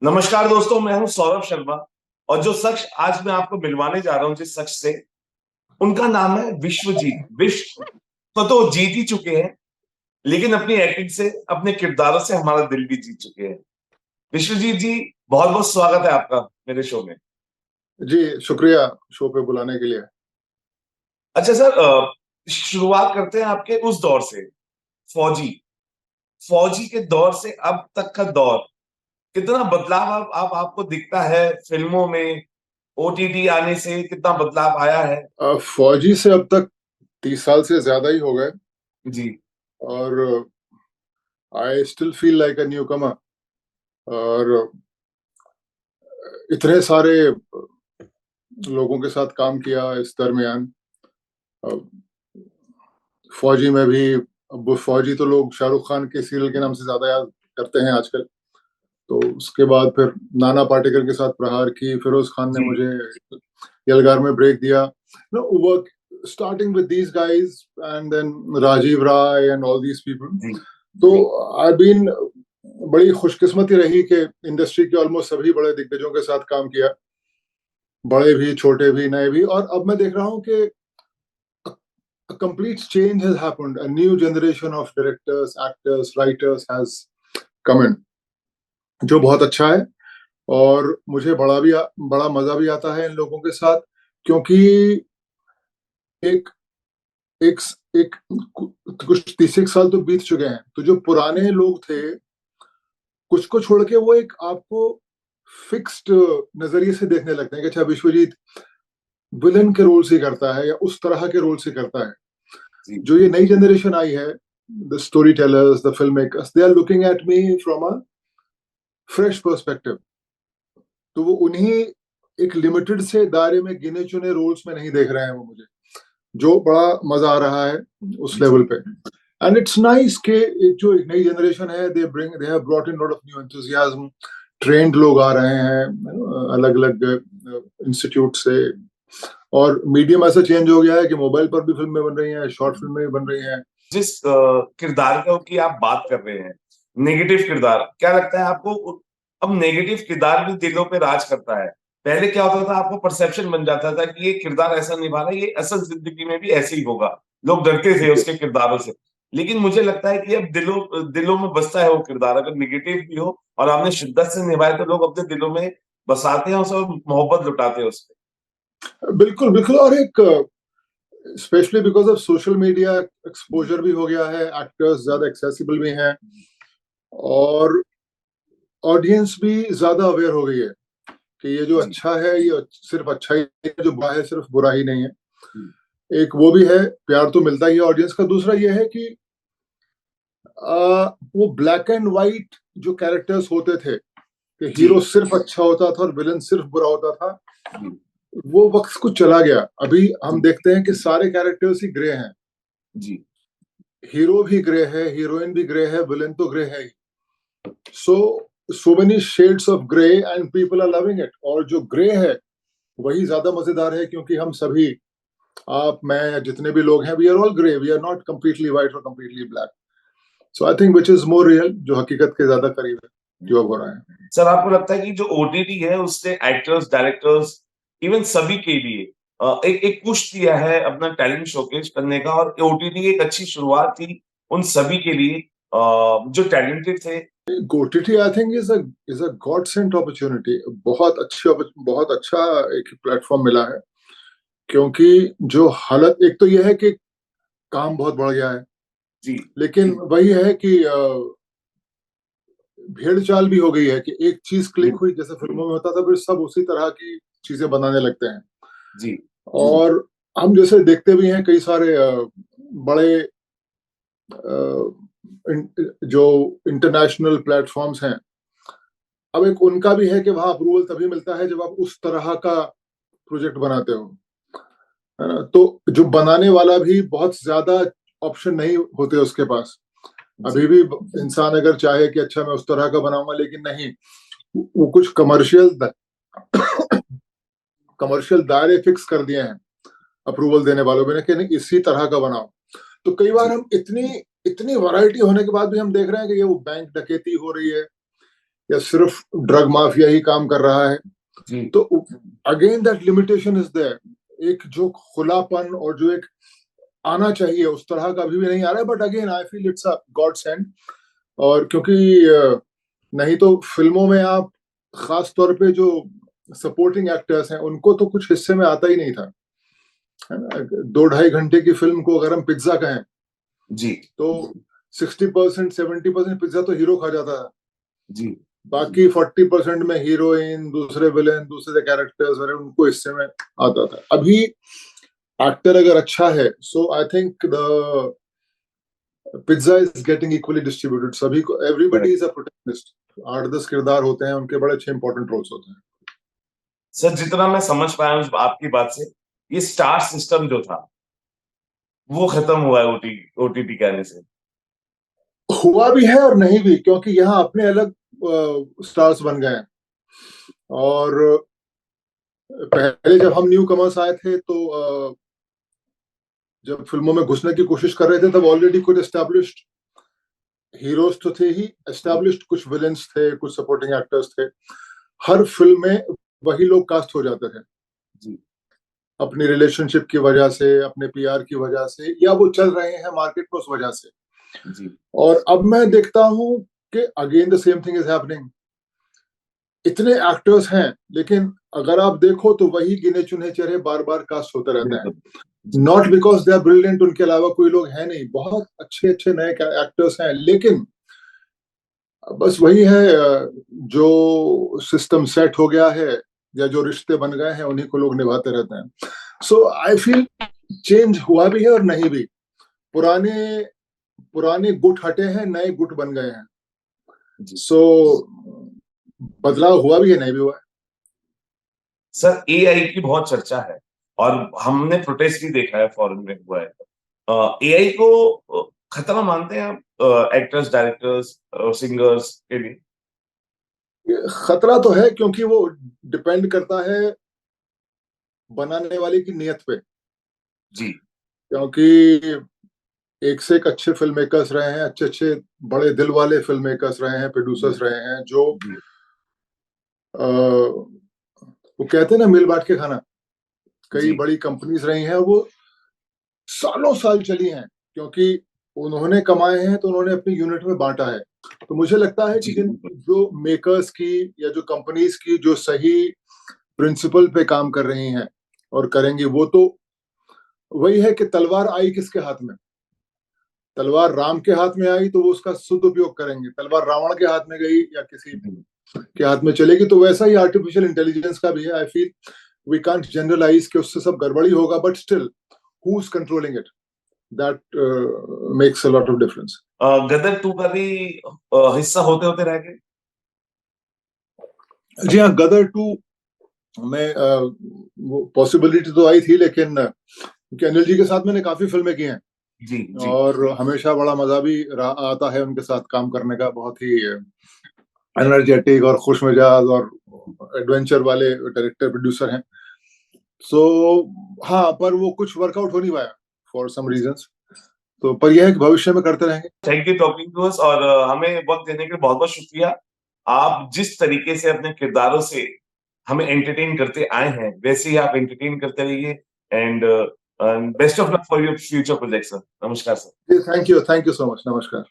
नमस्कार दोस्तों, मैं हूं सौरभ शर्मा। और जो शख्स आज मैं आपको मिलवाने जा रहा हूं जिस शख्स से, उनका नाम है विश्वजीत। विश्व तो जीत ही चुके हैं, लेकिन अपनी एक्टिंग से, अपने किरदारों से हमारा दिल भी जीत चुके हैं। विश्वजीत जी, बहुत बहुत स्वागत है आपका मेरे शो में। जी, शुक्रिया शो पे बुलाने के लिए। अच्छा सर, शुरुआत करते हैं आपके उस दौर से, फौजी फौजी के दौर से अब तक का दौर। कितना बदलाव आपको दिखता है फिल्मों में, ओटीटी आने से कितना बदलाव आया है? फौजी से अब तक 30 साल से ज्यादा ही हो गए जी। और I still feel like a newcomer. और इतने सारे लोगों के साथ काम किया इस दरमियान। अ, फौजी में भी, अब फौजी तो लोग शाहरुख खान के सीरियल के नाम से ज्यादा याद करते हैं आजकल। तो उसके बाद फिर नाना पाटेकर के साथ प्रहार की, फिरोज खान ने जी। मुझे यलगार में ब्रेक दिया। Work starting with these guys and then Rajiv Rai and all these people. जी। तो I've been बड़ी खुशकिस्मती रही कि इंडस्ट्री के ऑलमोस्ट सभी बड़े दिग्गजों के साथ काम किया, बड़े भी, छोटे भी, नए भी। और अब मैं देख रहा हूँ कि a complete change has happened. A new generation of directors, actors, writers has come in, जो बहुत अच्छा है। और मुझे बड़ा मजा भी आता है इन लोगों के साथ, क्योंकि एक एक एक कुछ 30 साल तो बीत चुके हैं। तो जो पुराने लोग थे, कुछ को छोड़ के वो एक आपको फिक्स्ड नजरिए से देखने लगते हैं कि अच्छा, विश्वजीत विलन के रोल से करता है या उस तरह के रोल से करता है। जी। जो ये नई जनरेशन आई है, the story tellers, the film makers, they are looking at me from a fresh perspective. तो वो उन्हीं एक लिमिटेड से दायरे में गिने चुने रोल्स में नहीं देख रहे हैं वो मुझे, जो बड़ा मजा आ रहा है उस लेवल पे। एंड इट्स नाइस कि एक जो एक नई जनरेशन है, they have brought in lot of new enthusiasm. Trend लोग आ रहे हैं अलग अलग इंस्टीट्यूट से। और मीडियम ऐसा चेंज हो गया है कि मोबाइल पर भी फिल्में बन रही हैं, शॉर्ट फिल्में भी बन रही हैं। जिस किरदार की आप बात कर रहे हैं, नेगेटिव किरदार, क्या लगता है आपको? अब नेगेटिव किरदार भी दिलों पे राज करता है। पहले क्या होता था, आपको परसेप्शन बन जाता था कि ये किरदार ऐसा निभा रहा है, ये असल जिंदगी में भी ऐसे ही होगा। लोग डरते थे उसके किरदारों से। लेकिन मुझे लगता है कि अब दिलों दिलों में बसता है वो किरदार, अगर नेगेटिव भी हो और आपने शिद्दत से निभाए तो लोग अपने दिलों में बसाते हैं उसे और मोहब्बत लुटाते हैं उस बिल्कुल बिल्कुल। और एक specially because of social media exposure भी हो गया है, एक्टर्स ज्यादा एक्सेसिबल भी हैं, और ऑडियंस भी ज्यादा अवेयर हो गई है कि ये जो पे। अच्छा है ये सिर्फ अच्छा ही है, जो बुरा है सिर्फ बुरा ही नहीं है। जी। एक वो भी है, प्यार तो मिलता ही है ऑडियंस का। दूसरा ये है कि वो ब्लैक एंड व्हाइट जो कैरेक्टर्स होते थे कि जी। हीरो सिर्फ अच्छा होता था और विलन सिर्फ बुरा होता था, जी। वो वक्त कुछ चला गया। अभी हम जी। देखते हैं कि सारे कैरेक्टर्स ही ग्रे हैं। जी। हीरो भी ग्रे है, हीरोइन भी ग्रे है, विलन तो ग्रे है ही। So so many shades of grey and people are loving it. और जो ग्रे है वही ज्यादा मजेदार है, क्योंकि हम सभी, आप, मैं, जितने भी लोग हैं, we are all grey, we are not completely white और completely black. So I think which is more real, जो हकीकत के ज्यादा करीब है, जो अब हो रहा है। सर, आपको लगता है कि जो ओटीटी है उसने एक्टर्स, डायरेक्टर्स, इवन सभी के लिए एक एक पुश दिया है अपना टैलेंट शोकेस करने का, और ओटीटी एक अच्छी शुरुआत थी उन सभी के लिए जो टैलेंटेड थे? OTT I think is a god sent opportunity. बहुत अच्छा एक प्लेटफॉर्म मिला है, क्योंकि जो हालत, एक तो यह है कि काम बहुत बढ़ गया है, जी। लेकिन वही है कि भेड़ चाल भी हो गई है कि एक चीज क्लिक हुई, जैसे फिल्मों में होता था, फिर सब उसी तरह की चीजें बनाने लगते हैं। जी। और हम जैसे देखते भी हैं कई सारे बड़े जो इंटरनेशनल प्लेटफॉर्म्स हैं, अब एक उनका भी है कि वहां अप्रूवल तभी मिलता है जब आप उस तरह का प्रोजेक्ट बनाते हो, है ना। तो जो बनाने वाला भी बहुत ज्यादा ऑप्शन नहीं होते उसके पास। अभी भी इंसान अगर चाहे कि अच्छा मैं उस तरह का बनाऊंगा, लेकिन नहीं, वो कुछ कमर्शियल दायरे फिक्स कर दिए हैं अप्रूवल देने वालों ने कि नहीं, इसी तरह का बनाओ। तो कई बार जी। हम इतनी इतनी वैरायटी होने के बाद भी हम देख रहे हैं कि ये वो बैंक डकैती हो रही है, या सिर्फ ड्रग माफिया ही काम कर रहा है। जी तो again that limitation is there. एक जो खुलापन और जो एक आना चाहिए उस तरह का अभी भी नहीं आ रहा है, but again I feel it's a God send. और क्योंकि नहीं तो फिल्मों में आप खास तौर पे जो सपोर्टिंग एक्टर्स हैं उनको तो कुछ हिस्से में आता ही नहीं था, है ना। 2 ढाई घंटे की फिल्म को अगर हम पिज्जा कहें जी तो 60% 70% पिज्जा तो हीरो खा जाता है, जी बाकी 40% में हीरोइन, दूसरे विलेन, दूसरे कैरेक्टर्स वगैरह उनको हिस्से में आता था। अभी एक्टर अगर अच्छा है so I think the pizza is getting equally distributed. सभी को, everybody correct. Is a protagonist. 8-10 किरदार होते हैं, उनके बड़े अच्छे इंपॉर्टेंट रोल्स होते हैं। सर जितना मैं समझ पाया हूँ आपकी बात से, ये स्टार सिस्टम जो था वो खत्म हुआ है ओटीटी के आने से। हुआ भी है और नहीं भी, क्योंकि यहाँ अपने अलग स्टार्स बन गए हैं। और पहले जब हम न्यू कमर्स आए थे तो जब फिल्मों में घुसने की कोशिश कर रहे थे तब ऑलरेडी कुछ एस्टैब्लिश्ड हीरोज तो थे ही, एस्टैब्लिश्ड कुछ विलेंस थे, कुछ सपोर्टिंग एक्टर्स थे। हर फिल्म में वही लोग कास्ट हो जाते थे जी अपनी रिलेशनशिप की वजह से, अपने पीआर की वजह से, या वो चल रहे हैं मार्केट में उस वजह से। जी और अब मैं देखता हूं कि again the same thing is happening. इतने एक्टर्स हैं लेकिन अगर आप देखो तो वही गिने चुने चेहरे बार बार कास्ट होते रहते हैं। बिल्कुल। जी not because they are brilliant, उनके अलावा कोई लोग हैं नहीं, बहुत अच्छे अच्छे नए एक्टर्स हैं, लेकिन बस वही है, जो सिस्टम सेट हो गया है या जो रिश्ते बन गए हैं उन्हीं को लोग निभाते रहते हैं। सो आई फील चेंज हुआ भी है और नहीं भी। पुराने पुराने गुट हटे हैं, नए गुट बन गए हैं। जी सो बदलाव हुआ भी है, नहीं भी हुआ है। सर एआई की बहुत चर्चा है और हमने प्रोटेस्ट भी देखा है, फॉरेन में हुआ है। एआई को खतरा मानते हैं आप एक्टर्स, डायरेक्टर्स, सिंगर्स के लिए? ये खतरा तो है, क्योंकि वो डिपेंड करता है बनाने वाले की नियत पे। जी क्योंकि एक से एक अच्छे फिल्म मेकर्स रहे हैं, अच्छे अच्छे बड़े दिल वाले फिल्म मेकर्स रहे हैं, जी प्रोड्यूसर्स रहे हैं, जो जी वो कहते हैं ना, मिल बांट के खाना। कई जी बड़ी कंपनीज रही हैं, वो सालों साल चली हैं, क्योंकि उन्होंने कमाए हैं तो उन्होंने अपनी यूनिट में बांटा है। तो मुझे लगता है कि जी जिन बिल्कुल। जो मेकर्स की या जो कंपनीज की जो सही प्रिंसिपल पे काम कर रही हैं और करेंगी, वो तो वही है कि तलवार आई किसके हाथ में। तलवार राम के हाथ में आई तो वो उसका शुद्ध उपयोग करेंगे, तलवार रावण के हाथ में गई या किसी जी के हाथ में चलेगी। तो वैसा ही आर्टिफिशियल इंटेलिजेंस का भी है। I feel we can't generalize कि उससे सब गड़बड़ी होगा, but still who is controlling it, that makes a lot of difference. Gadar 2 का भी हिस्सा होते होते रह गए। जी हाँ, गदर 2 में वो पॉसिबिलिटी तो आई थी, लेकिन क्योंकि अनिल जी के साथ मैंने काफी फिल्में की हैं जी जी और हमेशा बड़ा मजा भी आता है उनके साथ काम करने का। बहुत ही एनर्जेटिक और खुश मिजाज और एडवेंचर वाले डायरेक्टर प्रोड्यूसर हैं। सो हाँ, पर वो कुछ वर्कआउट हो नहीं पाया फॉर सम रीजंस। तो पर यह है कि भविष्य में करते रहेंगे। Thank you talking to us, और हमें वक्त देने के लिए बहुत बहुत शुक्रिया। आप जिस तरीके से अपने किरदारों से हमें एंटरटेन करते आए हैं वैसे ही आप एंटरटेन करते रहिए। And best of luck for your future project sir. नमस्कार sir. Thank you so much. नमस्कार।